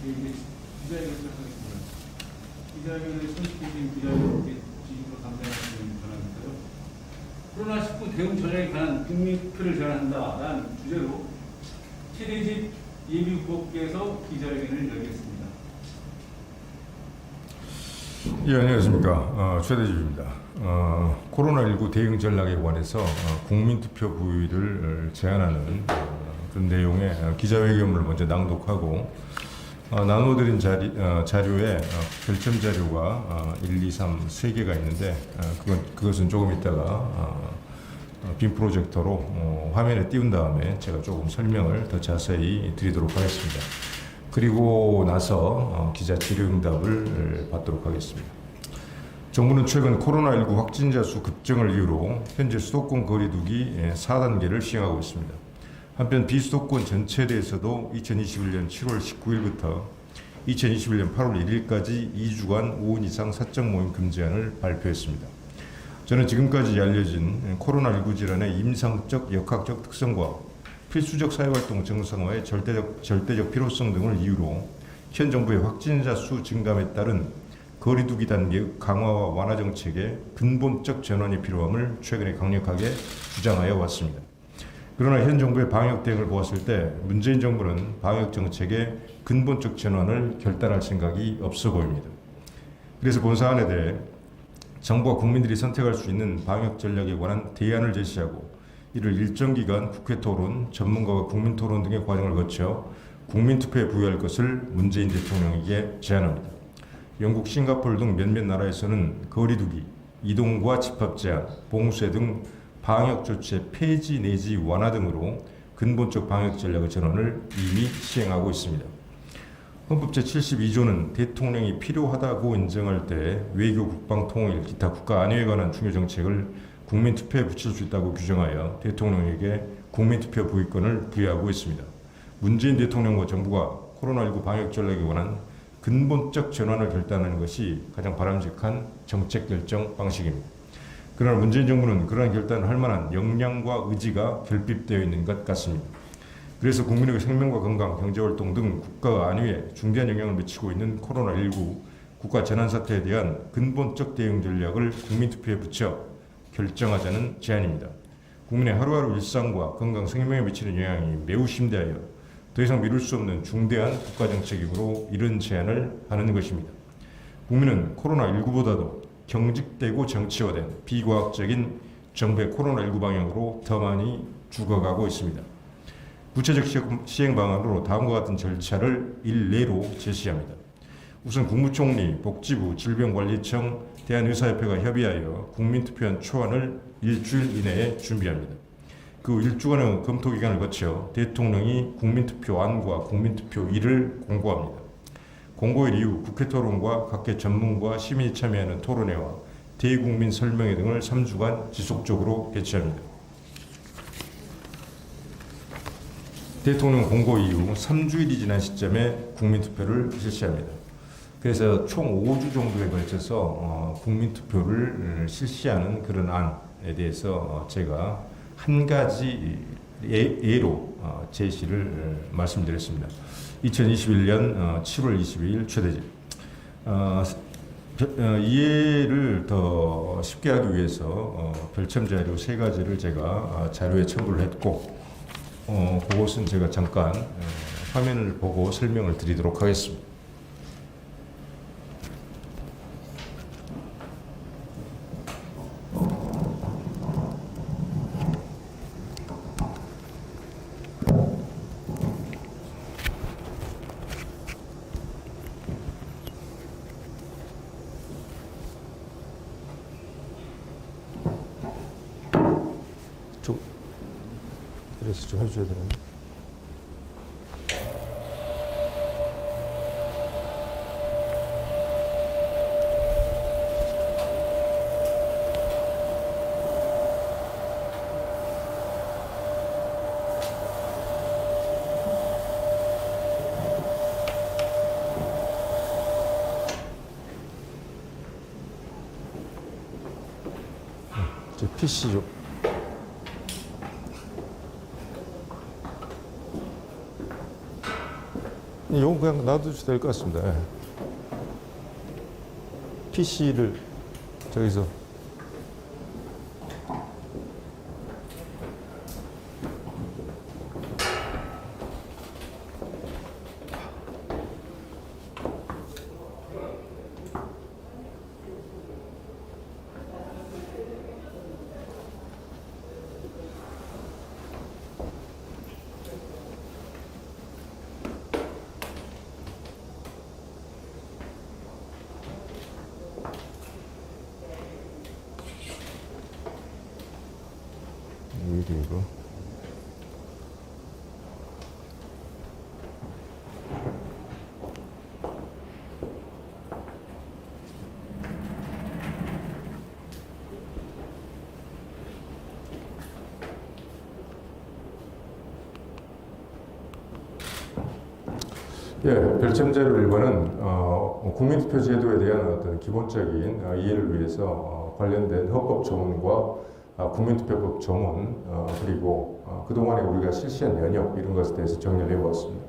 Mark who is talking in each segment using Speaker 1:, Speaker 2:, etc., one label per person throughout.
Speaker 1: 이제 기자회견을 시작하겠습니다. 기자회견에 선출된 기자회견 지식으로 담당하시는 전화인데요. 코로나19 대응 전략에 관한 국민표를 제안한다라는 주제로 최대집 예비후보께서 기자회견을 열겠습니다.
Speaker 2: 예, 안녕하십니까. 최대집입니다. 코로나19 대응 전략에 관해서 국민투표 부위를 제안하는 그런 내용의 기자회견을 먼저 낭독하고 나눠드린 자료에 결점 자료가 1, 2, 3, 3개가 있는데 그것은 조금 이따가 빔 프로젝터로 화면에 띄운 다음에 제가 조금 설명을 더 자세히 드리도록 하겠습니다. 그리고 나서 기자 질의응답을 받도록 하겠습니다. 정부는 최근 코로나19 확진자 수 급증을 이유로 현재 수도권 거리두기 4단계를 시행하고 있습니다. 한편 비수도권 전체에 대해서도 2021년 7월 19일부터 2021년 8월 1일까지 2주간 5인 이상 사적 모임 금지안을 발표했습니다. 저는 지금까지 알려진 코로나19 질환의 임상적, 역학적 특성과 필수적 사회활동 정상화의 절대적 필요성 등을 이유로 현 정부의 확진자 수 증감에 따른 거리두기 단계 강화와 완화 정책의 근본적 전환이 필요함을 최근에 강력하게 주장하여 왔습니다. 그러나 현 정부의 방역 대응을 보았을 때 문재인 정부는 방역 정책의 근본적 전환을 결단할 생각이 없어 보입니다. 그래서 본 사안에 대해 정부와 국민들이 선택할 수 있는 방역 전략에 관한 대안을 제시하고 이를 일정 기간 국회 토론, 전문가와 국민 토론 등의 과정을 거쳐 국민투표에 부여할 것을 문재인 대통령에게 제안합니다. 영국, 싱가포르 등 몇몇 나라에서는 거리두기, 이동과 집합 제한, 봉쇄 등 방역 조치의 폐지 내지 완화 등으로 근본적 방역 전략의 전환을 이미 시행하고 있습니다. 헌법 제72조는 대통령이 필요하다고 인정할 때 외교, 국방, 통일, 기타 국가 안위에 관한 중요 정책을 국민투표에 붙일 수 있다고 규정하여 대통령에게 국민투표 부의권을 부여하고 있습니다. 문재인 대통령과 정부가 코로나19 방역 전략에 관한 근본적 전환을 결단하는 것이 가장 바람직한 정책 결정 방식입니다. 그러나 문재인 정부는 그러한 결단을 할 만한 역량과 의지가 결핍되어 있는 것 같습니다. 그래서 국민의 생명과 건강, 경제활동 등 국가 안위에 중대한 영향을 미치고 있는 코로나19 국가 재난사태에 대한 근본적 대응 전략을 국민투표에 붙여 결정하자는 제안입니다. 국민의 하루하루 일상과 건강, 생명에 미치는 영향이 매우 심대하여 더 이상 미룰 수 없는 중대한 국가정책이므로 이런 제안을 하는 것입니다. 국민은 코로나19보다도 경직되고 정치화된 비과학적인 정부의 코로나19 방향으로 더 많이 죽어가고 있습니다. 구체적 시행 방안으로 다음과 같은 절차를 일례로 제시합니다. 우선 국무총리, 복지부, 질병관리청, 대한의사협회가 협의하여 국민투표안 초안을 일주일 이내에 준비합니다. 그 일주간의 검토 기간을 거쳐 대통령이 국민투표안과 국민투표일을 공고합니다. 공고일 이후 국회 토론과 각계 전문가, 시민이 참여하는 토론회와 대국민 설명회 등을 3주간 지속적으로 개최합니다. 대통령 공고 이후 3주일이 지난 시점에 국민투표를 실시합니다. 그래서 총 5주 정도에 걸쳐서 국민투표를 실시하는 그런 안에 대해서 제가 한 가지 예로 제시를 말씀드렸습니다. 2021년 7월 22일 최대집. 이해를 더 쉽게 하기 위해서 별첨 자료 3가지를 제가 자료에 첨부를 했고 그것은 제가 잠깐 화면을 보고 설명을 드리도록 하겠습니다. 그래서 좀 해줘야 되는데. 제 PC 좀. 이건 그냥 놔두셔도 될 것 같습니다. 예. PC를 저기서 이거 예, 별첨자료 1번은 국민투표 제도에 대한 어떤 기본적인 이해를 위해서 관련된 헌법 조문과 국민투표법 조문 그리고 그동안에 우리가 실시한 면역 이런 것에 대해서 정리를 해보았습니다.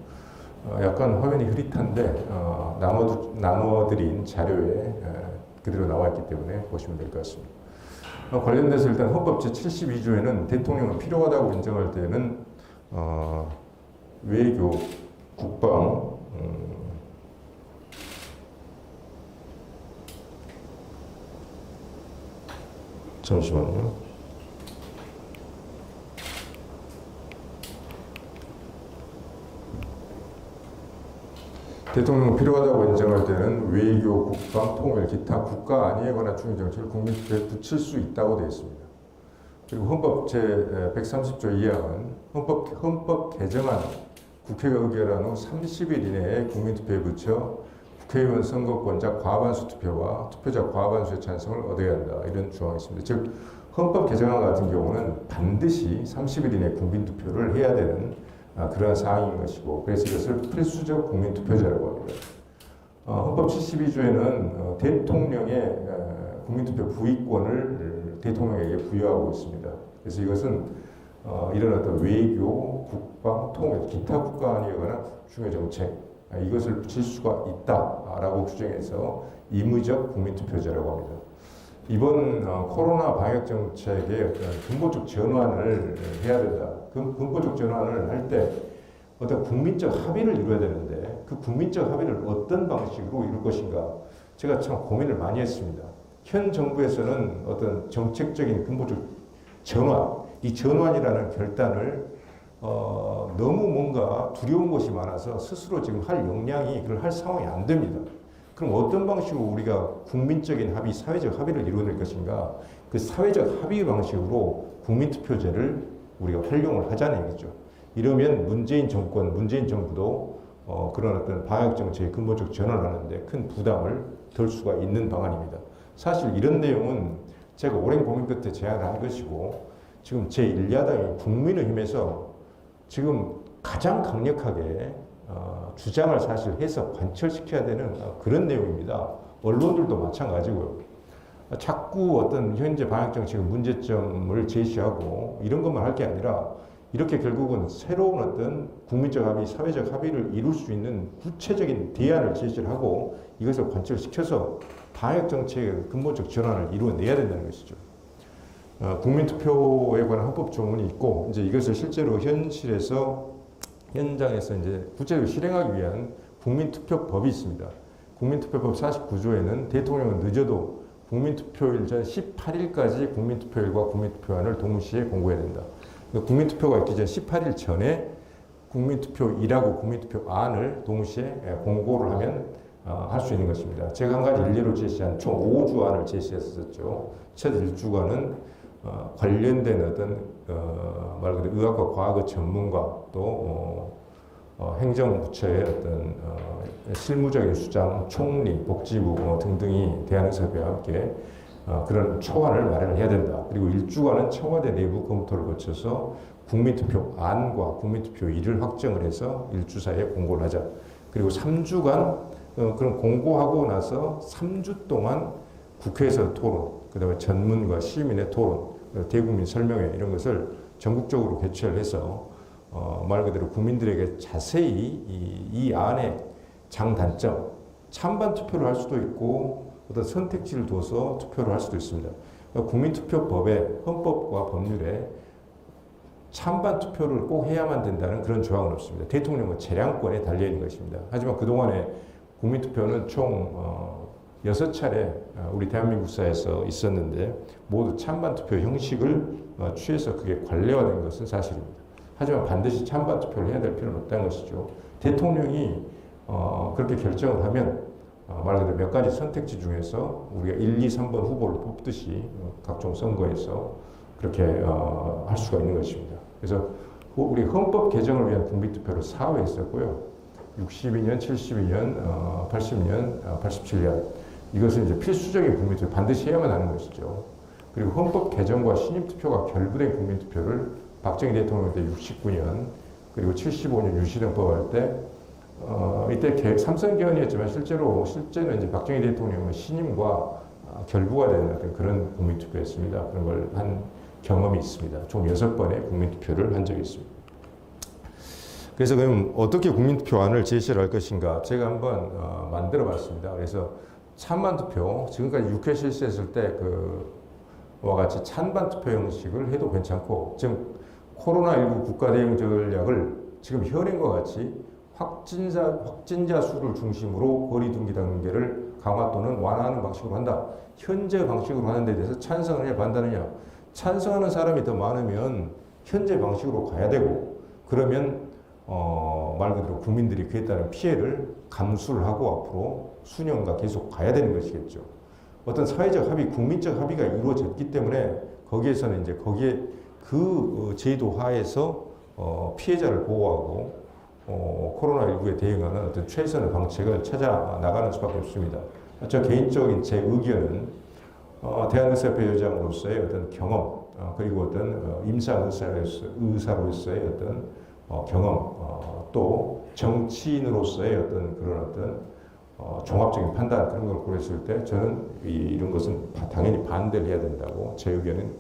Speaker 2: 약간 화면이 흐릿한데 나눠드린 자료에 그대로 나와 있기 때문에 보시면 될 것 같습니다. 관련돼서 일단 헌법 제72조에는 대통령은 필요하다고 인정할 때는 외교, 국방, 잠시만요. 대통령은 필요하다고 인정할 때는 외교, 국방, 통일, 기타 국가 안위에 관한 중요 정책을 국민투표에 붙일 수 있다고 되어 있습니다. 그리고 헌법 제130조 2항은 헌법 개정안 국회가 의결한 후 30일 이내에 국민투표에 붙여 국회의원 선거권자 과반수 투표와 투표자 과반수의 찬성을 얻어야 한다. 이런 조항이 있습니다. 즉 헌법 개정안 같은 경우는 반드시 30일 이내에 국민투표를 해야 되는 그러한 사항인 것이고, 그래서 이것을 필수적 국민투표제라고 합니다. 헌법 72조에는 대통령의 국민투표 부의권을 대통령에게 부여하고 있습니다. 그래서 이것은 이런 어떤 외교, 국방, 통일, 기타 국가 안위에 관한 중요 정책 이것을 붙일 수가 있다라고 규정해서 임의적 국민투표제라고 합니다. 이번 코로나 방역 정책의 어떤 근본적 전환을 해야 된다. 그 근본적 전환을 할 때 어떤 국민적 합의를 이루어야 되는데 그 국민적 합의를 어떤 방식으로 이룰 것인가 제가 참 고민을 많이 했습니다. 현 정부에서는 어떤 정책적인 근본적 전환, 이 전환이라는 결단을 너무 뭔가 두려운 것이 많아서 스스로 지금 할 역량이 그걸 할 상황이 안 됩니다. 그럼 어떤 방식으로 우리가 국민적인 합의, 사회적 합의를 이루어낼 것인가? 그 사회적 합의 방식으로 국민투표제를 우리가 활용을 하자는 얘기죠. 이러면 문재인 정권, 문재인 정부도 그런 어떤 방역 정책의 근본적 전환을 하는데 큰 부담을 덜 수가 있는 방안입니다. 사실 이런 내용은 제가 오랜 고민 끝에 제안을 한 것이고 지금 제1야당인 국민의힘에서 지금 가장 강력하게 주장을 사실 해서 관철시켜야 되는 그런 내용입니다. 언론들도 마찬가지고요. 자꾸 어떤 현재 방역정책의 문제점을 제시하고 이런 것만 할 게 아니라 이렇게 결국은 새로운 어떤 국민적 합의, 사회적 합의를 이룰 수 있는 구체적인 대안을 제시를 하고 이것을 관철시켜서 방역정책의 근본적 전환을 이루어내야 된다는 것이죠. 국민투표에 관한 헌법 조문이 있고 이제 이것을 실제로 현장에서 이제 구체적으로 실행하기 위한 국민투표법이 있습니다. 국민투표법 49조에는 대통령은 늦어도 국민투표일 전 18일까지 국민투표일과 국민투표안을 동시에 공고해야 된다. 국민투표가 있기 전 18일 전에 국민투표일하고 국민투표안을 동시에 공고를 하면 할 수 있는 것입니다. 제가 한 가지 일례로 제시한 총 5주안을 제시했었죠. 첫 1주간은 관련된 어떤 말 그대로 의학과 과학의 전문가 또 행정부처의 어떤 실무적인 수장, 총리, 복지부 등등이 대한의사협회와 함께 그런 초안을 마련을 해야 된다. 그리고 1주간은 청와대 내부 검토를 거쳐서 국민투표안과 국민투표일을 확정을 해서 1주 사이에 공고를 하자. 그리고 3주간 그런 공고하고 나서 3주 동안 국회에서 토론, 그 다음에 전문가 시민의 토론, 대국민 설명회 이런 것을 전국적으로 개최를 해서 말 그대로 국민들에게 자세히 이 안에 장단점, 찬반 투표를 할 수도 있고 어떤 선택지를 둬서 투표를 할 수도 있습니다. 그러니까 국민투표법에 헌법과 법률에 찬반 투표를 꼭 해야만 된다는 그런 조항은 없습니다. 대통령은 재량권에 달려 있는 것입니다. 하지만 그동안에 국민투표는 총 6차례 우리 대한민국사에서 있었는데 모두 찬반 투표 형식을 취해서 그게 관례화된 것은 사실입니다. 하지만 반드시 찬반 투표를 해야 될 필요는 없다는 것이죠. 대통령이 그렇게 결정을 하면 말 그대로 몇 가지 선택지 중에서 우리가 1, 2, 3번 후보를 뽑듯이 각종 선거에서 그렇게 할 수가 있는 것입니다. 그래서 우리 헌법 개정을 위한 국민투표를 4회 했었고요. 62년, 72년, 80년, 87년 이것은 이제 필수적인 국민투표 반드시 해야만 하는 것이죠. 그리고 헌법 개정과 신임투표가 결부된 국민투표를 박정희 대통령 때 69년 그리고 75년 유시정법 할 때 이때 삼선개헌이었지만 실제는 이제 박정희 대통령은 신임과 결부가 되는 어떤 그런 국민투표였습니다. 그런 걸 한 경험이 있습니다. 총 6번의 국민투표를 한 적이 있습니다. 그래서 그럼 어떻게 국민투표안을 제시를 할 것인가 제가 한번 만들어 봤습니다. 그래서 찬반 투표, 지금까지 6회 실시했을 때 그와 같이 찬반 투표 형식을 해도 괜찮고 지금 코로나19 국가 대응 전략을 지금 현행과 같이 확진자 수를 중심으로 거리 두기 단계를 강화 또는 완화하는 방식으로 한다. 현재 방식으로 하는 데 대해서 찬성하느냐 반대하느냐. 찬성하는 사람이 더 많으면 현재 방식으로 가야 되고 그러면 말 그대로 국민들이 그에 따른 피해를 감수를 하고 앞으로 수년간 계속 가야 되는 것이겠죠. 어떤 사회적 합의, 국민적 합의가 이루어졌기 때문에 거기에서는 이제 거기에 그 제도 하에서 피해자를 보호하고 코로나19에 대응하는 어떤 최선의 방책을 찾아 나가는 수밖에 없습니다. 저 개인적인 제 의견은 대한의사협회 회장으로서의 어떤 경험 그리고 어떤 임상의사로서의 어떤 경험 또 정치인으로서의 어떤 그런 어떤 종합적인 판단 그런 걸 고려했을 때 저는 이런 것은 당연히 반대를 해야 된다고 제 의견은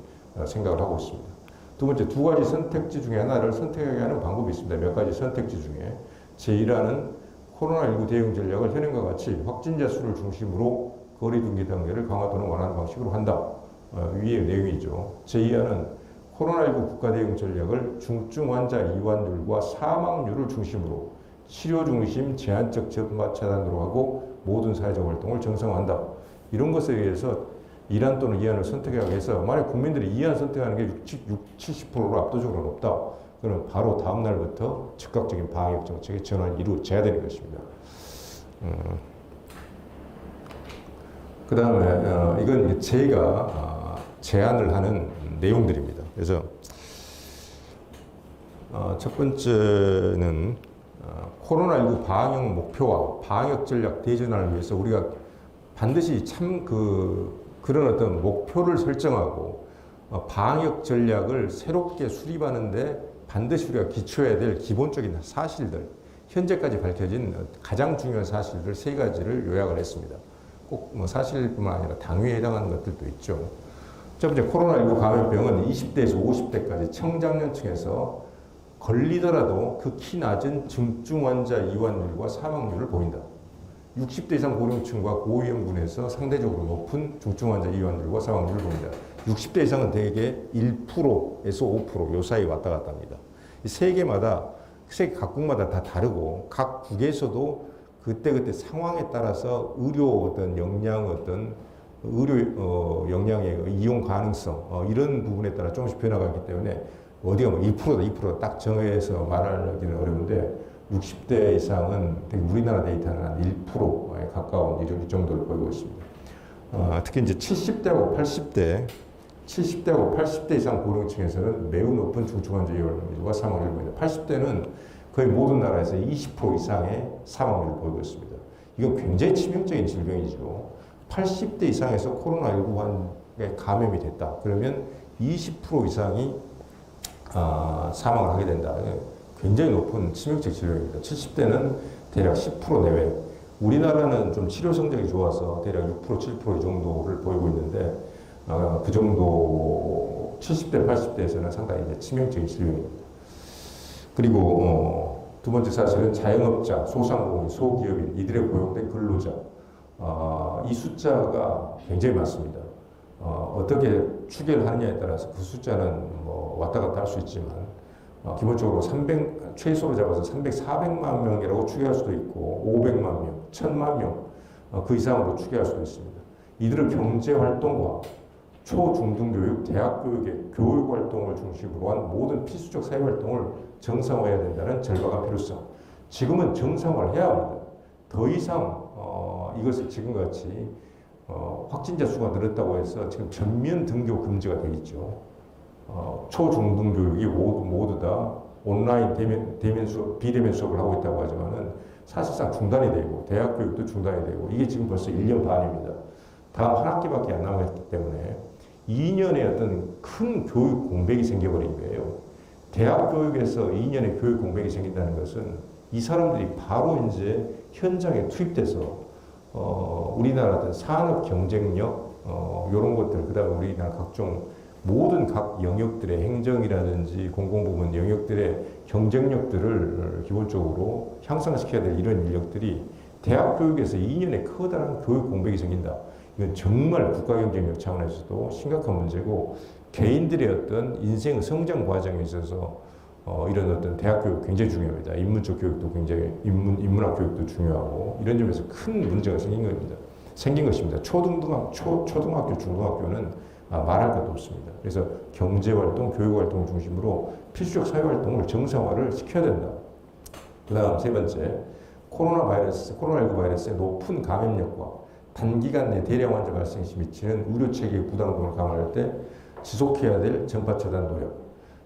Speaker 2: 생각을 하고 있습니다. 두 번째, 두 가지 선택지 중에 하나를 선택하게 하는 방법이 있습니다. 몇 가지 선택지 중에 제1화는 코로나19 대응 전략을 현행과 같이 확진자 수를 중심으로 거리 두기 단계를 강화 또는 완화하는 방식으로 한다. 위의 내용이죠. 제2화는 코로나19 국가 대응 전략을 중증 환자 이완율과 사망률을 중심으로 치료 중심 제한적 접마 차단으로 하고 모든 사회적 활동을 정상화한다. 이런 것에 의해서 1안 또는 2안을 선택하기 위해서 만약 국민들이 2안 선택하는 게 70%로 압도적으로 높다. 그러면 바로 다음 날부터 즉각적인 방역 정책의 전환이 이루어져야 되는 것입니다. 그 다음에 이건 제가 제안을 하는 내용들입니다. 그래서 첫 번째는 코로나19 방역 목표와 방역 전략 대전환을 위해서 우리가 반드시 그런 어떤 목표를 설정하고 방역 전략을 새롭게 수립하는데 반드시 우리가 기초해야 될 기본적인 사실들, 현재까지 밝혀진 가장 중요한 사실들 3가지를 요약을 했습니다. 꼭 뭐 사실뿐만 아니라 당위에 해당하는 것들도 있죠. 첫 번째, 코로나19 감염병은 20대에서 50대까지 청장년층에서 걸리더라도 극히 낮은 중증 환자 이완율과 사망률을 보인다. 60대 이상 고령층과 고위험군에서 상대적으로 높은 중증 환자 이완율과 사망률을 보인다. 60대 이상은 대개 1%에서 5% 요 사이 왔다 갔다 합니다. 이 세계 각국마다 다 다르고 각 국에서도 그때 상황에 따라서 의료 어떤 역량 의료 역량의 이용 가능성 이런 부분에 따라 조금씩 변화가 있기 때문에 어디가 뭐 1%다 2%다 딱 정해서 말하기는 어려운데 60대 이상은 우리나라 데이터는 한 1%에 가까운 이 정도를 보이고 있습니다. 특히 이제 70대하고 80대 이상 고령층에서는 매우 높은 중증 환자 이완율과 사망률을 보입니다. 80대는 거의 모든 나라에서 20% 이상의 사망률을 보이고 있습니다. 이건 굉장히 치명적인 질병이죠. 80대 이상에서 코로나19에 감염이 됐다. 그러면 20% 이상이 사망을 하게 된다. 굉장히 높은 치명적 질병입니다. 70대는 대략 10% 내외. 우리나라는 좀 치료 성적이 좋아서 대략 6%, 7% 이 정도를 보이고 있는데 그 정도 70대, 80대에서는 상당히 이제 치명적인 질병입니다. 그리고 두 번째 사실은 자영업자, 소상공인, 소기업인 이들의 고용된 근로자 이 숫자가 굉장히 많습니다. 어떻게 추계를 하느냐에 따라서 그 숫자는 뭐 왔다 갔다 할 수 있지만 기본적으로 최소로 잡아서 400만 명이라고 추계할 수도 있고 500만 명, 1000만 명 그 이상으로 추계할 수도 있습니다. 이들의 경제활동과 초중등교육, 대학교육의 교육활동을 중심으로 한 모든 필수적 사회활동을 정상화해야 된다는 절박한 필요성. 지금은 정상화를 해야 합니다. 더 이상 이것을 지금같이 확진자 수가 늘었다고 해서 지금 전면 등교 금지가 되어 있죠. 초중등교육이 모두 다 온라인 대면 수업, 비대면 수업을 하고 있다고 하지만은 사실상 중단이 되고 대학 교육도 중단이 되고 이게 지금 벌써 1년 반입니다. 다음 한 학기밖에 안 남았기 때문에 2년의 어떤 큰 교육 공백이 생겨버린 거예요. 대학 교육에서 2년의 교육 공백이 생긴다는 것은 이 사람들이 바로 이제 현장에 투입돼서 우리나라 어떤 산업 경쟁력 이런 것들 그다음에 우리나라 각종 모든 각 영역들의 행정이라든지 공공부문 영역들의 경쟁력들을 기본적으로 향상시켜야 될 이런 인력들이 대학 교육에서 2년의 커다란 교육 공백이 생긴다. 이건 정말 국가 경쟁력 차원에서도 심각한 문제고 개인들의 어떤 인생의 성장 과정에 있어서 이런 어떤 대학 교육 굉장히 중요합니다. 인문적 교육도 굉장히 인문학 교육도 중요하고 이런 점에서 큰 문제가 생긴 것입니다. 초등학교, 중등학교는 말할 것도 없습니다. 그래서 경제활동, 교육활동을 중심으로 필수적 사회활동을 정상화를 시켜야 된다. 그 다음 세 번째, 코로나19 바이러스의 높은 감염력과 단기간 내 대량 환자 발생 시 미치는 의료체계의 부담금을 감안할 때 지속해야 될 전파 차단 노력.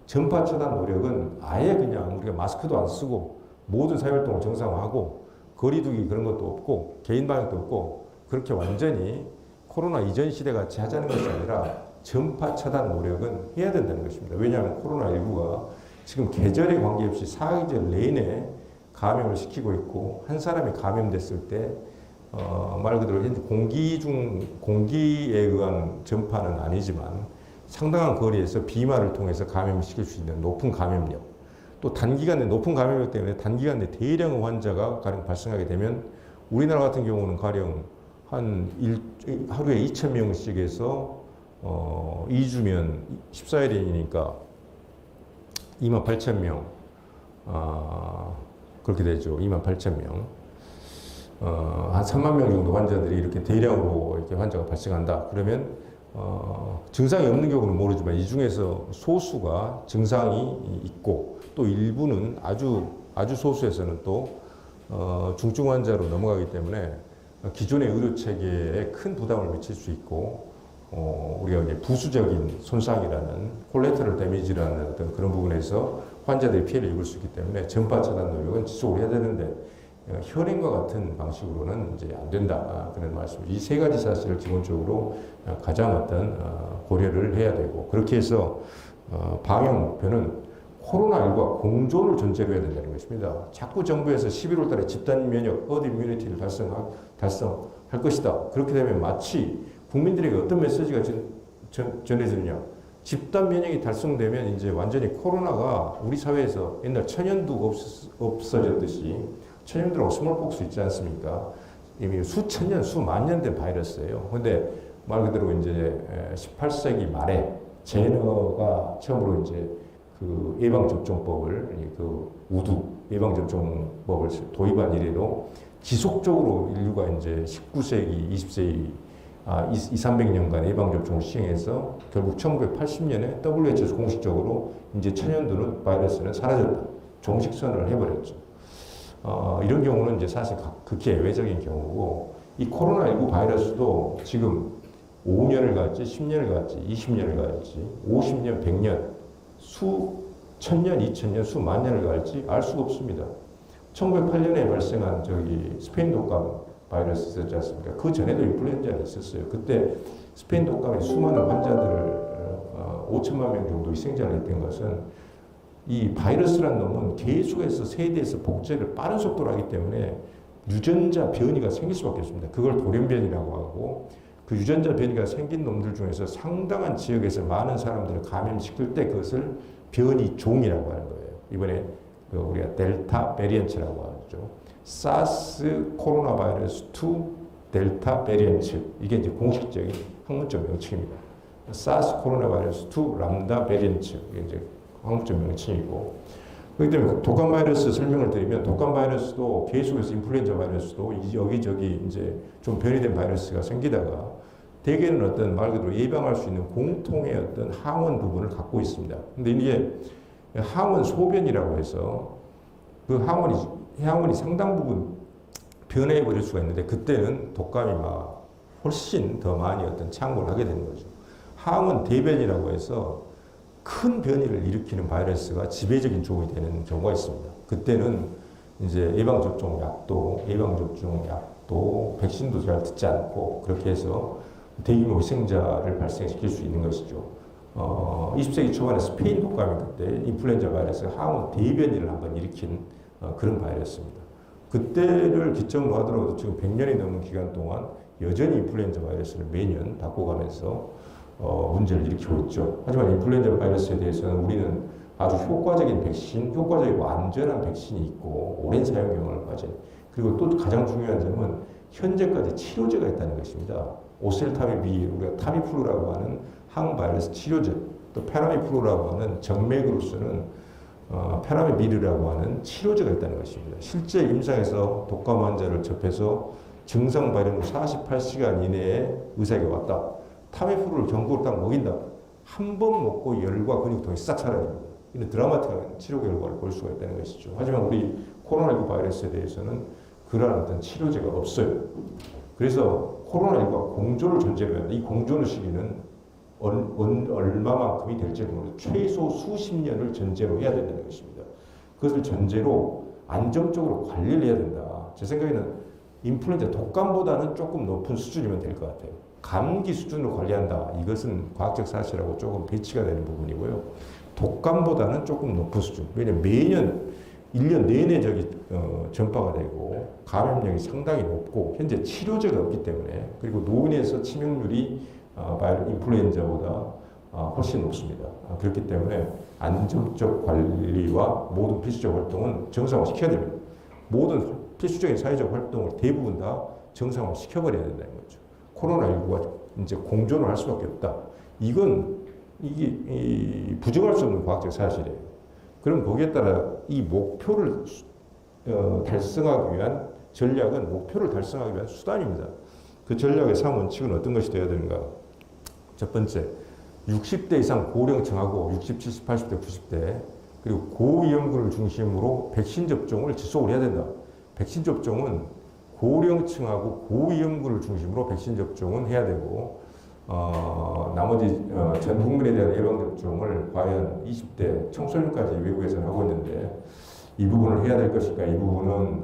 Speaker 2: 전파 차단 노력은 아예 그냥 우리가 마스크도 안 쓰고 모든 사회활동을 정상화하고 거리두기 그런 것도 없고 개인 방역도 없고 그렇게 완전히 코로나 이전 시대 같이 하자는 것이 아니라 전파 차단 노력은 해야 된다는 것입니다. 왜냐하면 코로나19가 지금 계절에 관계없이 사계절 내내 감염을 시키고 있고 한 사람이 감염됐을 때 말 그대로 현재 공기에 의한 전파는 아니지만 상당한 거리에서 비말을 통해서 감염을 시킬 수 있는 높은 감염력 또 단기간에 높은 감염력 때문에 단기간에 대량의 환자가 가령 발생하게 되면 우리나라 같은 경우는 가령 하루에 2,000명씩에서 2주면 14일이니까 28,000명 그렇게 되죠. 28,000명 한 3만 명 정도 환자들이 이렇게 대량으로 이렇게 환자가 발생한다. 그러면 증상이 없는 경우는 모르지만 이 중에서 소수가 증상이 있고 또 일부는 아주 소수에서는 또 중증 환자로 넘어가기 때문에 기존의 의료 체계에 큰 부담을 미칠 수 있고 우리가 이제 부수적인 손상이라는 콜레터럴 데미지라는 어떤 그런 부분에서 환자들이 피해를 입을 수 있기 때문에 전파 차단 노력은 지속을 해야 되는데 현행과 같은 방식으로는 이제 안 된다 그런 말씀. 이 세 가지 사실을 기본적으로 가장 어떤 고려를 해야 되고 그렇게 해서 방역 목표는 코로나19와 공존을 전제로 해야 된다는 것입니다. 자꾸 정부에서 11월 달에 집단 면역, 허드 이뮤니티를 달성할 것이다. 그렇게 되면 마치 국민들에게 어떤 메시지가 전해지느냐. 집단 면역이 달성되면 이제 완전히 코로나가 우리 사회에서 옛날 천연두가 없어졌듯이 천연두라고 스몰폭스 있지 않습니까? 이미 수천 년, 수만 년 된 바이러스예요. 근데 말 그대로 이제 18세기 말에 제너가 처음으로 이제 그 예방접종법을 그 우두 예방접종법을 도입한 이래로 지속적으로 인류가 이제 19세기, 20세기 200~300년간 예방접종을 시행해서 결국 1980년에 WHO에서 공식적으로 이제 천연두는 바이러스는 사라졌다. 정식 선언을 해버렸죠. 이런 경우는 이제 사실 극히 예외적인 경우고 이 코로나19 바이러스도 지금 5년을 갈지 10년을 갈지 20년을 갈지 50년, 100년 수천년, 2000년, 수만 년을 갈지 알 수가 없습니다. 1908년에 발생한 스페인 독감 바이러스 있었지 않습니까? 그 전에도 인플루엔자가 있었어요. 그때 스페인 독감의 수많은 환자들을 5천만 명 정도 희생자를 했던 것은 이 바이러스란 놈은 계속해서 세대에서 복제를 빠른 속도로 하기 때문에 유전자 변이가 생길 수밖에 없습니다. 그걸 돌연변이라고 하고 그 유전자 변이가 생긴 놈들 중에서 상당한 지역에서 많은 사람들을 감염시킬 때 그것을 변이종이라고 하는 거예요. 이번에 그 우리가 델타 베리언츠라고 하죠. 사스 코로나 바이러스 2 델타 베리언츠, 이게 이제 공식적인 학문적 명칭입니다. 사스 코로나 바이러스 2 람다 베리언츠, 이게 이제 한국적 명칭이고, 그렇기 때문에 독감 바이러스 설명을 드리면, 독감 바이러스도 계속해서 인플루엔자 바이러스도 여기저기 이제 좀 변이된 바이러스가 생기다가 대개는 어떤 말 그대로 예방할 수 있는 공통의 어떤 항원 부분을 갖고 있습니다. 근데 이게 항원 소변이라고 해서 그 항원이 상당 부분 변해 버릴 수가 있는데, 그때는 독감이 막 훨씬 더 많이 어떤 창궐을 하게 되는 거죠. 항원 대변이라고 해서 큰 변이를 일으키는 바이러스가 지배적인 종이 되는 경우가 있습니다. 그때는 이제 예방접종 약도 백신도 잘 듣지 않고 그렇게 해서 대규모 희생자를 발생시킬 수 있는 것이죠. 20세기 초반에 스페인 독감이 그때 인플루엔자 바이러스가 항원 대변이를 한번 일으킨 그런 바이러스입니다. 그때를 기점으로 하더라도 지금 100년이 넘은 기간 동안 여전히 인플루엔자 바이러스를 매년 바꿔가면서 문제를 일으키고 있죠. 하지만 인플루엔자 바이러스에 대해서는 우리는 아주 효과적인 백신, 효과적이고 안전한 백신이 있고 오랜 사용 경험을 가진, 그리고 또 가장 중요한 점은 현재까지 치료제가 있다는 것입니다. 오셀타미비, 우리가 타미플루라고 하는 항바이러스 치료제, 또 페라미플루라고 하는 정맥으로 쓰는 페라미비르라고 하는 치료제가 있다는 것입니다. 실제 임상에서 독감 환자를 접해서 증상 발현 후 48시간 이내에 의사에게 왔다. 타미플루를 경구로 딱 먹인다. 한 번 먹고 열과 근육통이 싹 사라집니다. 이런 드라마틱한 치료 결과를 볼 수가 있다는 것이죠. 하지만 우리 코로나19 바이러스에 대해서는 그러한 어떤 치료제가 없어요. 그래서 코로나19가 공존을 전제로 해야 이 공존의 시기는 얼마만큼이 될지 모르겠어요. 최소 수십 년을 전제로 해야 된다는 것입니다. 그것을 전제로 안정적으로 관리를 해야 된다. 제 생각에는 인플루엔자 독감보다는 조금 높은 수준이면 될 것 같아요. 감기 수준으로 관리한다. 이것은 과학적 사실하고 조금 배치가 되는 부분이고요. 독감보다는 조금 높은 수준. 왜냐하면 매년 1년 내내 전파가 되고 감염력이 상당히 높고 현재 치료제가 없기 때문에, 그리고 노인에서 치명률이 인플루엔자보다 훨씬 높습니다. 그렇기 때문에 안정적 관리와 모든 필수적 활동은 정상화시켜야 됩니다. 모든 필수적인 사회적 활동을 대부분 다 정상화시켜버려야 된다는 거죠. 코로나19가 이제 공존을 할 수밖에 없다. 이게 부정할 수 없는 과학적 사실이에요. 그럼 거기에 따라 이 목표를 달성하기 위한 전략은 목표를 달성하기 위한 수단입니다. 그 전략의 3원칙은 어떤 것이 되어야 되는가? 첫 번째, 60대 이상 고령층하고 60, 70, 80대, 90대 그리고 고위험군을 중심으로 백신 접종을 지속을 해야 된다. 백신 접종은 고령층하고 고위험군을 중심으로 백신 접종은 해야 되고, 나머지 전 국민에 대한 예방접종을 과연 20대 청소년까지 외국에서는 하고 있는데 이 부분을 해야 될 것일까? 이 부분은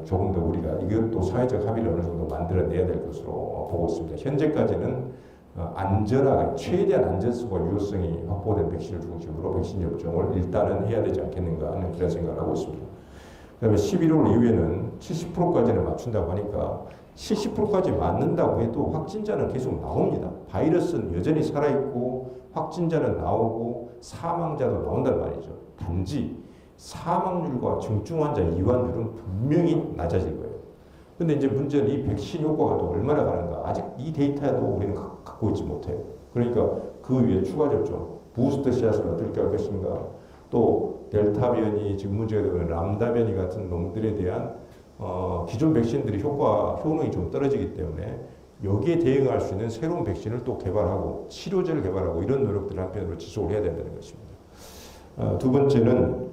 Speaker 2: 조금 더 우리가 이것도 사회적 합의를 어느 정도 만들어내야 될 것으로 보고 있습니다. 현재까지는 안전하게 최대한 안전성과 유효성이 확보된 백신을 중심으로 백신 접종을 일단은 해야 되지 않겠는가 하는 그런 생각을 하고 있습니다. 그 다음에 11월 이후에는 70%까지는 맞춘다고 하니까 70%까지 맞는다고 해도 확진자는 계속 나옵니다. 바이러스는 여전히 살아있고 확진자는 나오고 사망자도 나온단 말이죠. 단지 사망률과 중증 환자 이완율은 분명히 낮아질 거예요. 근데 이제 문제는 이 백신 효과가 또 얼마나 가는가. 아직 이 데이터도 우리는 갖고 있지 못해요. 그러니까 그 위에 추가 접종, 부스터 샷을 어떻게 할 것인가. 또 델타 변이, 지금 문제가 되는 람다 변이 같은 놈들에 대한 기존 백신들이 효능이 좀 떨어지기 때문에 여기에 대응할 수 있는 새로운 백신을 또 개발하고 치료제를 개발하고 이런 노력들을 한편으로 지속을 해야 된다는 것입니다. 두 번째는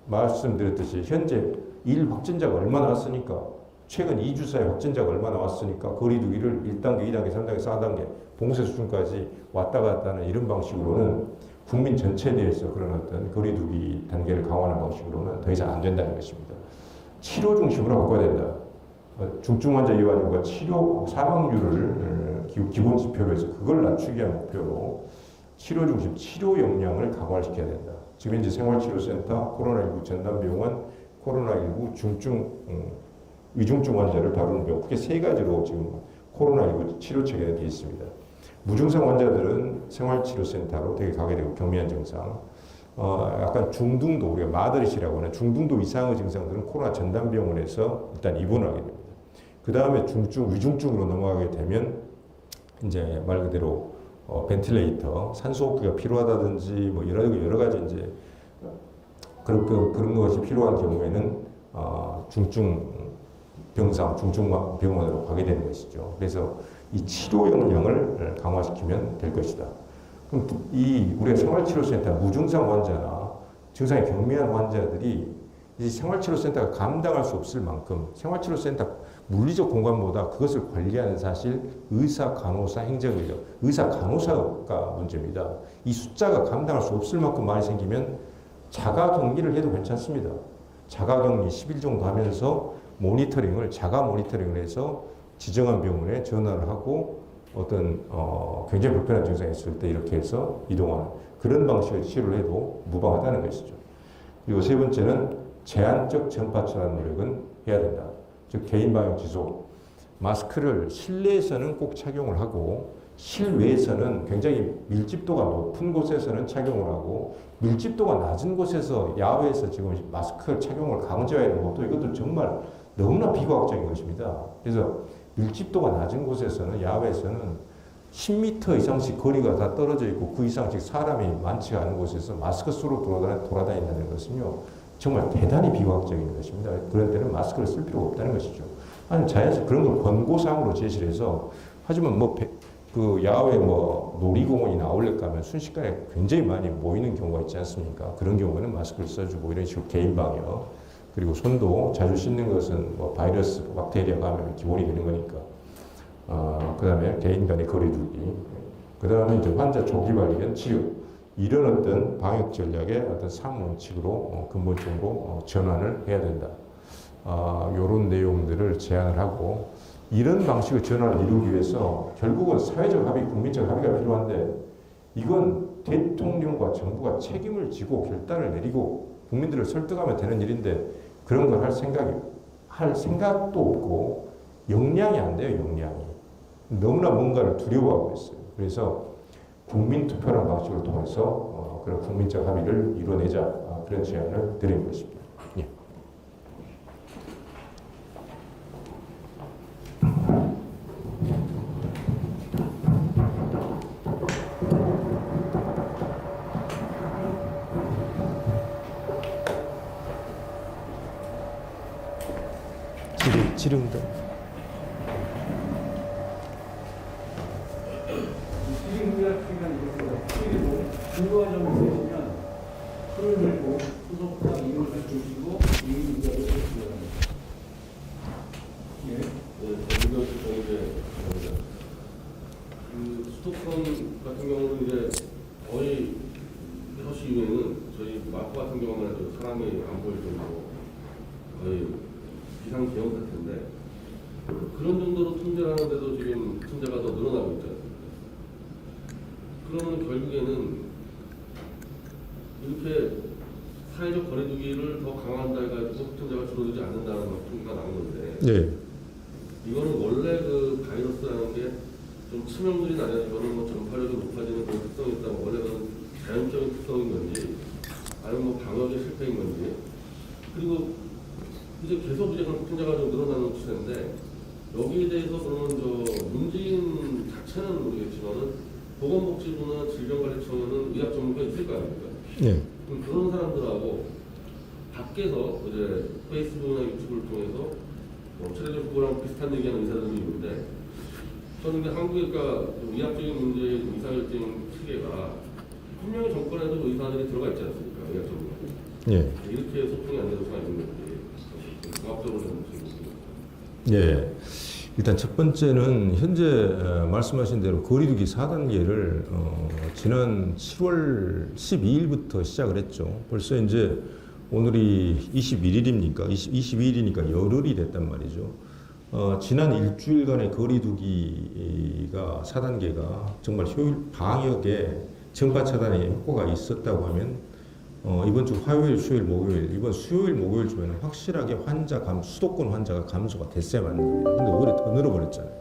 Speaker 2: 말씀드렸듯이 현재 1 확진자가 얼마나 왔으니까, 최근 2주 사이 확진자가 얼마나 왔으니까 거리두기를 1단계, 2단계, 3단계, 4단계 봉쇄 수준까지 왔다 갔다 하는 이런 방식으로는 국민 전체에 대해서 그런 어떤 거리두기 단계를 강화하는 방식으로는 더 이상 안 된다는 것입니다. 치료 중심으로 바꿔야 된다. 중증 환자 이완율과 치료 사망률을 기본 지표로 해서 그걸 낮추기 위한 목표로 치료 중심, 치료 역량을 강화시켜야 된다. 지금 현재 생활치료센터, 코로나19 전담병원, 코로나19 위중증 환자를 다루는 병원, 크게 세 가지로 지금 코로나19 치료 체계가 되어 있습니다. 무증상 환자들은 생활치료센터로 되게 가게 되고 경미한 증상, 약간 중등도, 우리가 마더릿이라고 하는 중등도 이상의 증상들은 코로나 전담병원에서 일단 입원을 하게 됩니다. 그 다음에 중증, 위중증으로 넘어가게 되면 이제 말 그대로 벤틸레이터, 산소호흡기가 필요하다든지 뭐 여러 가지 이제 그런 것이 필요한 경우에는 중증 병상, 중증 병원으로 가게 되는 것이죠. 그래서 이 치료 역량을 강화시키면 될 것이다. 그럼 이 우리가 생활치료센터 무증상 환자나 증상이 경미한 환자들이 이 생활치료센터가 감당할 수 없을 만큼 생활치료센터 물리적 공간보다 그것을 관리하는 사실 의사, 간호사, 행정의료, 의사, 간호사가 문제입니다. 이 숫자가 감당할 수 없을 만큼 많이 생기면 자가격리를 해도 괜찮습니다. 자가격리 10일 정도 하면서 모니터링을 자가 모니터링을 해서 지정한 병원에 전화를 하고 어떤 굉장히 불편한 증상이 있을 때 이렇게 해서 이동하는 그런 방식의 치료를 해도 무방하다는 것이죠. 그리고 세 번째는 제한적 전파 차단 노력은 해야 된다. 즉 개인 방역 지속. 마스크를 실내에서는 꼭 착용을 하고 실외에서는 굉장히 밀집도가 높은 곳에서는 착용을 하고 밀집도가 낮은 곳에서 야외에서 지금 마스크 착용을 강제하는 것도 이것도 정말 너무나 비과학적인 것입니다. 그래서 밀집도가 낮은 곳에서는 야외에서는 10m 이상씩 거리가 다 떨어져 있고 그 이상씩 사람이 많지 않은 곳에서 마스크 쓰고 돌아다닌다는 것은요 정말 대단히 비과학적인 것입니다. 그런 때는 마스크를 쓸 필요가 없다는 것이죠. 아니 자연스럽게 그런 걸 권고사항으로 제시를 해서 하지만 그 야외 놀이공원이나 아울렛 가면 순식간에 굉장히 많이 모이는 경우가 있지 않습니까? 그런 경우에는 마스크를 써주고 이런 식으로 개인 방역 그리고 손도 자주 씻는 것은 바이러스, 박테리아 감염이 기본이 되는 거니까. 그 다음에 개인 간의 거리두기. 그 다음에 이제 환자 조기 발견, 치료. 이런 어떤 방역 전략의 어떤 상원칙으로 근본적으로 전환을 해야 된다. 이런 내용들을 제안을 하고 이런 방식의 전환을 이루기 위해서 결국은 사회적 합의, 국민적 합의가 필요한데 이건 대통령과 정부가 책임을 지고 결단을 내리고 국민들을 설득하면 되는 일인데 그런 걸 할 생각도 없고 역량이 안 돼요, 역량이. 너무나 뭔가를 두려워하고 있어요. 그래서 국민투표라는 방식을 통해서 그런 국민적 합의를 이뤄내자 그런 제안을 드리는 것입니다. 예.
Speaker 3: 지름도
Speaker 1: 근거가 좀 있으시면 풀을 들고 수속과 이용을 주시고 이용 의견을 해주시기 바랍니다.
Speaker 4: 그 수도권 같은 경우는 이제 거의 6시 이후에는 저희 마포 같은 경우만 해도 사람이 안 보일 정도로 거의 비상 대응 같은데 그런 정도로 통제를 하는데도 지금 통제가 더 늘어나고 있잖아요. 그러면 결국에는 이렇게 사회적 거리두기를 더 강화한다 해가지고 확진자가 줄어들지 않는다는 통계가 나온 건데
Speaker 2: 예.
Speaker 4: 이거는 원래 그 바이러스라는 게 좀 치명률이 나는 이거는 전파력이 높아지는 그런 특성이 있다면 원래 그런 자연적인 특성인 건지 아니면 방역의 실패인 건지 그리고 이제 계속 이제 확진자가 좀 늘어나는 추세인데 여기에 대해서 그러면 문재인 자체는 모르겠지만은 보건복지부나 질병관리청에는 의학 전문가 있을 거 아닙니까?
Speaker 2: 예.
Speaker 4: 그런 사람들하고 밖에서 이제 페이스북이나 유튜브를 통해서 체내적 후보랑 비슷한 얘기하는 의사들이 있는데 저는 근데 한국의 의학적인 문제의 의사결정 체계가 분명히 정권에도 의사들이 들어가 있지 않습니까? 의학 전문가.
Speaker 2: 예.
Speaker 4: 이렇게 소통이 안 되는 상황이 있는 건지 종합적으로 좀
Speaker 2: 예. 일단 첫 번째는 현재 말씀하신 대로 거리두기 4단계를 지난 7월 12일부터 시작을 했죠. 벌써 이제 오늘이 21일입니까? 22일이니까 열흘이 됐단 말이죠. 지난 일주일간의 거리두기가 4단계가 정말 방역에 전파 차단에 효과가 있었다고 하면 이번 주 화요일, 수요일, 목요일, 이번 수요일, 목요일쯤에는 확실하게 수도권 환자가 감소가 됐어야 맞는 겁니다. 근데 오히려 더 늘어버렸잖아요.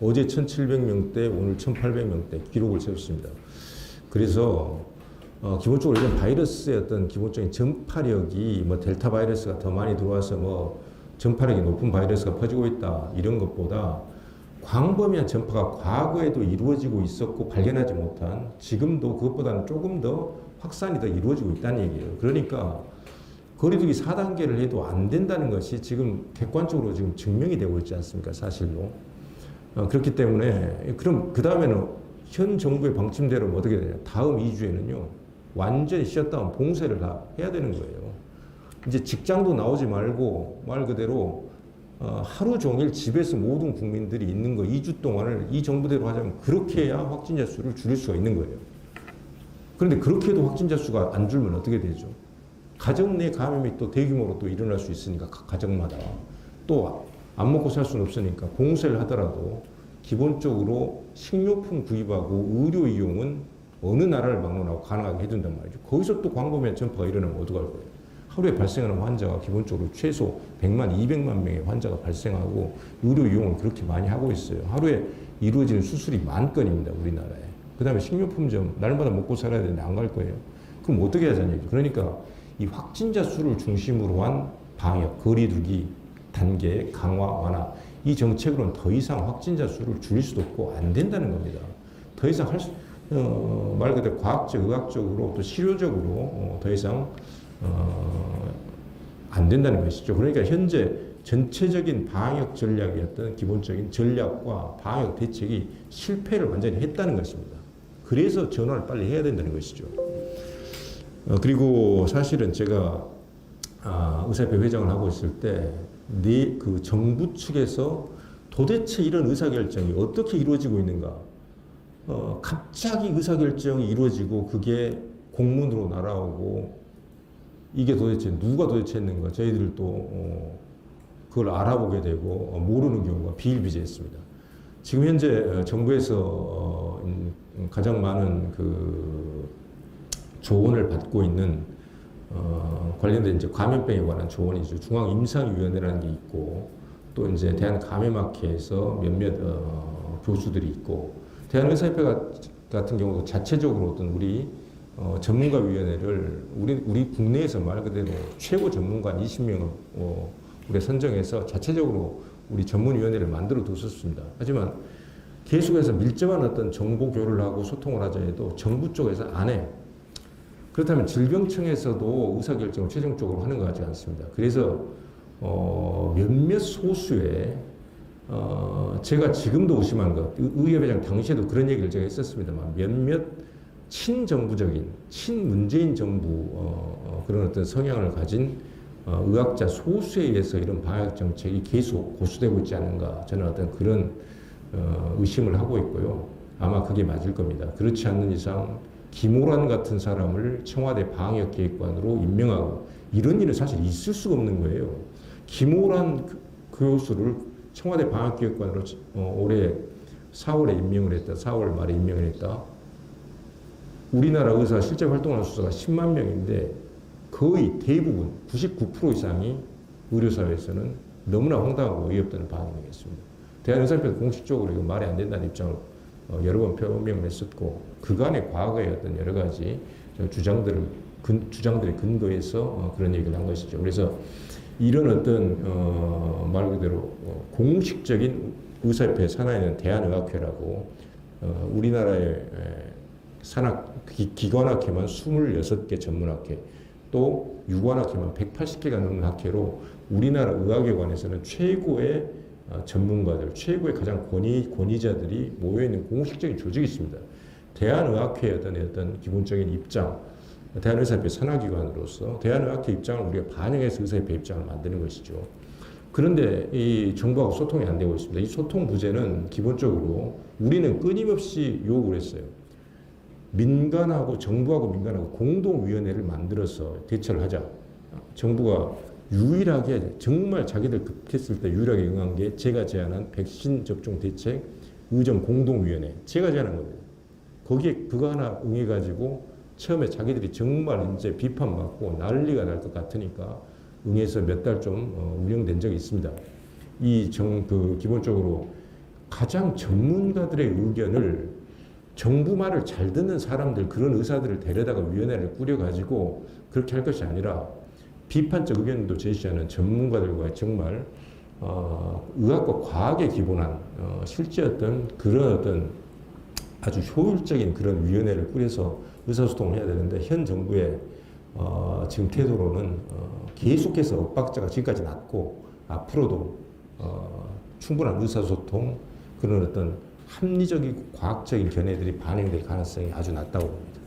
Speaker 2: 어제 1,700명대, 오늘 1,800명대 기록을 세웠습니다. 그래서 기본적으로 이런 바이러스의 어떤 기본적인 전파력이 뭐 델타 바이러스가 더 많이 들어와서 뭐 전파력이 높은 바이러스가 퍼지고 있다 이런 것보다 광범위한 전파가 과거에도 이루어지고 있었고 발견하지 못한 지금도 그것보다는 조금 더 확산이 더 이루어지고 있다는 얘기예요. 그러니까 거리두기 4단계를 해도 안 된다는 것이 지금 객관적으로 지금 증명이 되고 있지 않습니까? 사실로. 그렇기 때문에 그럼 그 다음에는 현 정부의 방침대로 어떻게 되냐? 다음 2주에는요 완전히 셧다운 봉쇄를 다 해야 되는 거예요. 이제 직장도 나오지 말고 말 그대로 하루 종일 집에서 모든 국민들이 있는 거 2주 동안을 이 정부대로 하자면 그렇게 해야 확진자 수를 줄일 수가 있는 거예요. 그런데 그렇게 해도 확진자 수가 안 줄면 어떻게 되죠? 가정 내 감염이 또 대규모로 또 일어날 수 있으니까 각 가정마다 또 안 먹고 살 수는 없으니까 봉쇄를 하더라도 기본적으로 식료품 구입하고 의료 이용은 어느 나라를 방문하고 가능하게 해준단 말이죠. 거기서 또 광범위한 전파가 일어나면 어떡할 거예요? 하루에 발생하는 환자가 기본적으로 최소 100만, 200만 명의 환자가 발생하고 의료 이용을 그렇게 많이 하고 있어요. 하루에 이루어지는 수술이 10,000건입니다. 우리나라에. 그 다음에 식료품점 날마다 먹고 살아야 되는데 안 갈 거예요. 그럼 어떻게 하자는 얘기죠. 그러니까 이 확진자 수를 중심으로 한 방역, 거리두기 단계 강화, 완화 이 정책으로는 더 이상 확진자 수를 줄일 수도 없고 안 된다는 겁니다. 더 이상 말 그대로 과학적, 의학적으로 또 실효적으로 더 이상 안 된다는 것이죠. 그러니까 현재 전체적인 방역 전략이었던 기본적인 전략과 방역 대책이 실패를 완전히 했다는 것입니다. 그래서 전환을 빨리 해야 된다는 것이죠. 그리고 사실은 제가 의사협회 회장을 하고 있을 때 그 정부 측에서 도대체 이런 의사결정이 어떻게 이루어지고 있는가? 갑자기 의사결정이 이루어지고 그게 공문으로 날아오고 이게 도대체 누가 도대체 했는가? 저희들도 그걸 알아보게 되고 모르는 경우가 비일비재했습니다. 지금 현재 정부에서 가장 많은 그 조언을 받고 있는 관련된 이제 감염병에 관한 조언이죠. 중앙임상위원회라는 게 있고 또 이제 대한감염학회에서 몇몇 교수들이 있고 대한의사협회 같은 경우도 자체적으로 어떤 우리 전문가위원회를 우리 국내에서 말 그대로 최고 전문가 20명을 우리 선정해서 자체적으로 우리 전문위원회를 만들어 뒀었습니다. 하지만 계속해서 밀접한 어떤 정보 교류를 하고 소통을 하자 해도 정부 쪽에서 안 해요. 그렇다면 질병청에서도 의사결정을 최종적으로 하는 것 같지 않습니다. 그래서 몇몇 소수의 제가 지금도 의심한 것, 의협회장 당시에도 그런 얘기를 제가 했었습니다만 몇몇 친정부적인 친문재인 정부 그런 어떤 성향을 가진 의학자 소수에 의해서 이런 방역 정책이 계속 고수되고 있지 않은가 저는 어떤 그런 의심을 하고 있고요. 아마 그게 맞을 겁니다. 그렇지 않는 이상 김오란 같은 사람을 청와대 방역기획관으로 임명하고 이런 일은 사실 있을 수가 없는 거예요. 김오란 교수를 청와대 방역기획관으로 올해 4월에 임명을 했다. 4월 말에 임명을 했다. 우리나라 의사 실제 활동하는 수가 10만 명인데 거의 대부분 99% 이상이 의료사회에서는 너무나 황당하고 어이없다는 반응이었습니다. 대한의사협회도 공식적으로 이거 말이 안 된다는 입장을 여러 번 표명을 했었고 그간의 과거의 어떤 여러 가지 주장들의 근거에서 그런 얘기를 한 것이죠. 그래서 이런 어떤 말 그대로 공식적인 의사협회 산하에 있는 대한의학회라고 우리나라의 기관학회만 26개 전문학회 또 유관학회만 180개가 넘는 학회로 우리나라 의학에 관해서는 최고의 전문가들, 최고의 가장 권위자들이 모여있는 공식적인 조직이 있습니다. 대한의학회의 어떤 기본적인 입장, 대한의사협회 산하기관으로서 대한의학회 입장을 우리가 반영해서 의사협회 입장을 만드는 것이죠. 그런데 이 정부하고 소통이 안 되고 있습니다. 이 소통 부재는 기본적으로 우리는 끊임없이 요구를 했어요. 민간하고 정부하고 민간하고 공동위원회를 만들어서 대처를 하자. 정부가 유일하게 정말 자기들 급했을 때 유일하게 응한 게 제가 제안한 백신 접종 대책 의정 공동위원회 제가 제안한 겁니다. 거기에 그거 하나 응해가지고 처음에 자기들이 정말 이제 비판받고 난리가 날 것 같으니까 응해서 몇 달 좀 운영된 적이 있습니다. 기본적으로 가장 전문가들의 의견을
Speaker 3: 정부 말을 잘 듣는 사람들, 그런 의사들을 데려다가 위원회를 꾸려가지고 그렇게 할 것이 아니라 비판적 의견도 제시하는 전문가들과 정말 의학과 과학에 기본한 실제 그런 아주 효율적인 그런 위원회를 꾸려서 의사소통을 해야 되는데, 현 정부의 지금 태도로는 계속해서 엇박자가 지금까지 났고 앞으로도 충분한 의사소통, 그런 합리적이고 과학적인 견해들이 반영될 가능성이 아주 낮다고 봅니다.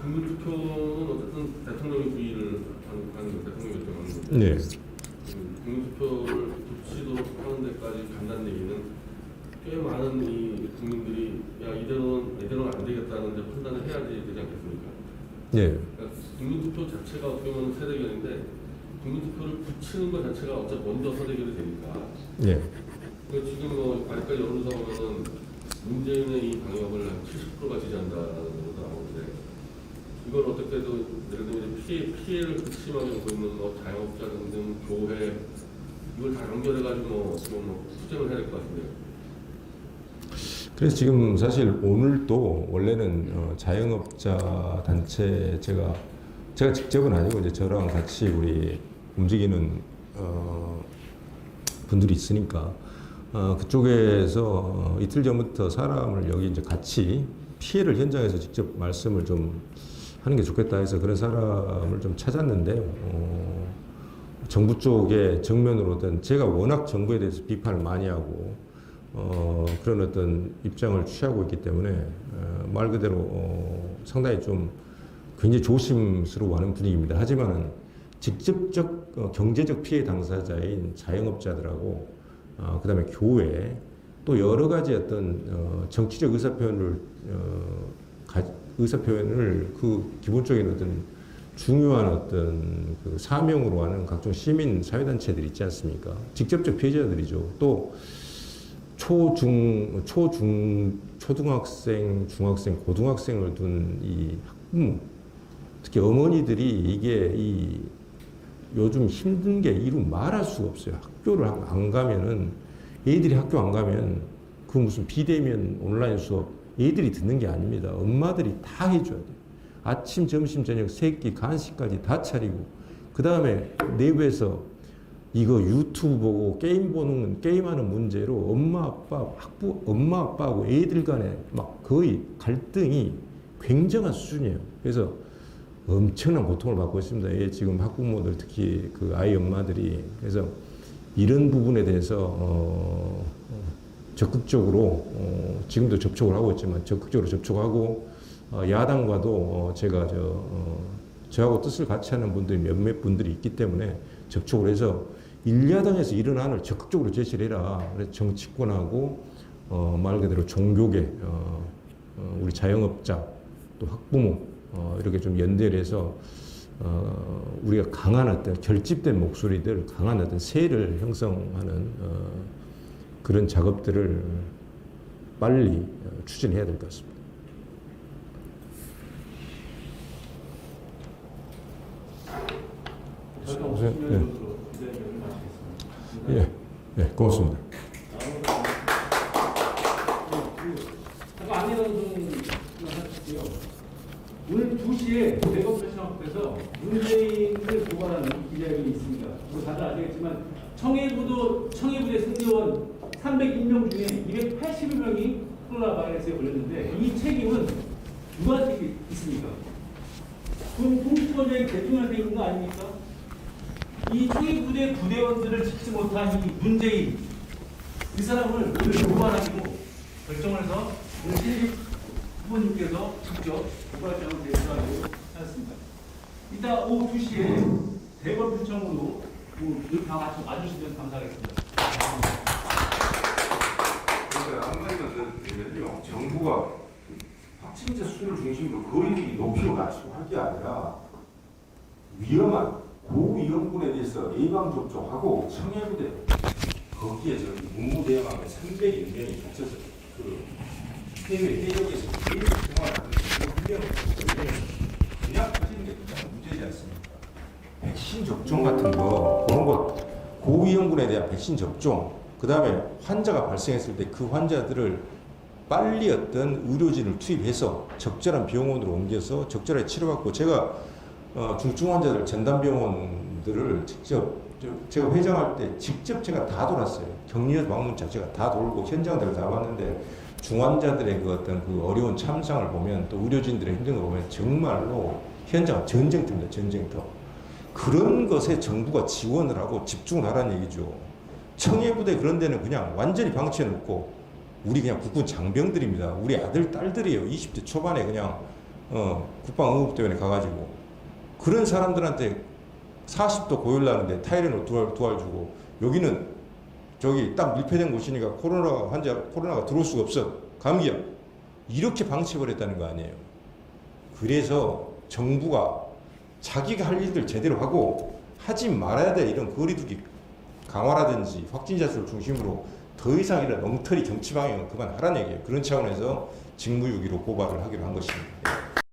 Speaker 4: 국민투표는 어쨌든 대통령이 부의를 하는 대통령이 결정하는 거죠.
Speaker 3: 네.
Speaker 4: 국민투표를 붙이도록 하는 데까지 간다는 얘기는 꽤 많은 이 국민들이 야 이대로는 안 되겠다는 데 판단을 해야지 되지 않겠습니까?
Speaker 3: 네.
Speaker 4: 그러니까 국민투표 자체가 어떻게 보면 세대결인데 국민투표를 붙이는 것 자체가 어차피 먼저 세대결이 되니까.
Speaker 3: 네.
Speaker 4: 그러니까 지금 아직까지 여론조사 보면은 문재인의 이 방역을 한 70%가 지지한다는 것도 나오는데, 이걸 어떻게든 예를 들면 피해를 극심하게 보고 있는 자영업자 등등 교회, 이걸 다 연결해가지고 지금 투쟁을 해야 될 것 같은데요.
Speaker 3: 그래서 지금 사실 오늘도 원래는 자영업자 단체 제가 직접은 아니고 이제 저랑 같이 우리 움직이는 분들이 있으니까 그쪽에서 이틀 전부터 사람을 여기 이제 같이 피해를 현장에서 직접 말씀을 좀 하는 게 좋겠다 해서 그런 사람을 좀 찾았는데요. 정부 쪽에 정면으로든 제가 워낙 정부에 대해서 비판을 많이 하고 그런 입장을 취하고 있기 때문에 말 그대로 상당히 좀 굉장히 조심스러워하는 분위기입니다. 하지만은 직접적 경제적 피해 당사자인 자영업자들하고 그다음에 교회, 또 여러 가지 정치적 의사표현을 그 기본적인 중요한 그 사명으로 하는 각종 시민 사회단체들이 있지 않습니까? 직접적 피해자들이죠. 또 초등학생, 중학생, 고등학생을 둔 이 학부모, 특히 어머니들이 이게 요즘 힘든 게 이루 말할 수가 없어요. 학교를 안 가면은, 애들이 학교 안 가면 그 무슨 비대면 온라인 수업 애들이 듣는 게 아닙니다. 엄마들이 다 해줘야 돼요. 아침, 점심, 저녁, 새끼, 간식까지 다 차리고, 그 다음에 내부에서 이거 유튜브 보고 게임하는 문제로 엄마 아빠하고 애들 간에 막 거의 갈등이 굉장한 수준이에요. 그래서 엄청난 고통을 받고 있습니다. 지금 학부모들, 특히 그 아이 엄마들이. 그래서 이런 부분에 대해서 적극적으로 지금도 접촉을 하고 있지만 적극적으로 접촉하고, 야당과도 제가 저하고 뜻을 같이 하는 분들이 몇몇 분들이 있기 때문에 접촉을 해서 1야당에서 이런 안을 적극적으로 제시를 해라. 그래서 정치권하고 말 그대로 종교계, 우리 자영업자, 또 학부모 이렇게 좀 연대를 해서 우리가 강한 결집된 목소리들, 강한 세를 형성하는 그런 작업들을 빨리 추진해야 될 것 같습니다. 예, 고맙습니다.
Speaker 1: 안내는 좀 하시고요. 오늘 2시에 대검 프레시랑 앞에서 문재인을 고발하는 기자회견이 있습니다. 다들 아시겠지만 청해부대 승려원 301명 중에 280여명이 코로나 바이러스에 걸렸는데, 이 책임은 누구한테 있습니까? 그럼 통치권자인 대통령한테 있는 거 아닙니까? 이 청해부대 부대원들을 지키지 못한 이 문재인, 이 사람을 오늘 고발하기로 결정을 해서 오늘 신입 후보님께서 직접 고발장을 제출하기로 하였습니다. 이따 오후 2시에 대검 표청으로 다 와주시면 감사하겠습니다.
Speaker 3: 그러니까 정부가 확진자 수를 중심으로 거의 높이로 낮추고 할 게 아니라 위험한 고위험군에 대해서 예방접종하고 청해부대 거기에 문무대항함에 300인명이 갇혀서 해외 해적에서 계속 생활하는 그런 훈련을
Speaker 2: 예약하시는 게 가장 문제지 않습니까? 백신 접종 같은 거 그런 거 고위험군에 대한 백신 접종, 그 다음에 환자가 발생했을 때 그 환자들을 빨리 어떤 의료진을 투입해서 적절한 병원으로 옮겨서 적절하게 치료받고, 제가 중증 환자들 전담병원들을 직접 제가 회장할 때 직접 제가 다 돌았어요. 격리에서 방문차 제가 다 돌고 현장들을 다 봤는데, 중환자들의 그 어떤 그 어려운 참상을 보면, 또 의료진들의 힘든 거 보면 정말로 현장 전쟁터입니다. 전쟁터. 그런 것에 정부가 지원을 하고 집중을 하라는 얘기죠. 청해부대 그런 데는 그냥 완전히 방치해 놓고, 우리 그냥 국군 장병들입니다. 우리 아들, 딸들이에요. 20대 초반에 그냥 국방응급대원에 가가지고 그런 사람들한테 40도 고열 나는데 타이레놀 두알 주고, 여기는 저기 딱 밀폐된 곳이니까 코로나가 들어올 수가 없어. 감기야. 이렇게 방치해버렸다는 거 아니에요. 그래서 정부가 자기가 할 일들 제대로 하고, 하지 말아야 될 이런 거리두기 강화라든지 확진자 수를 중심으로 더 이상 이런 엉터리 정치 방향은 그만하라는 얘기예요. 그런 차원에서 직무유기로 고발을 하기로 한 것입니다.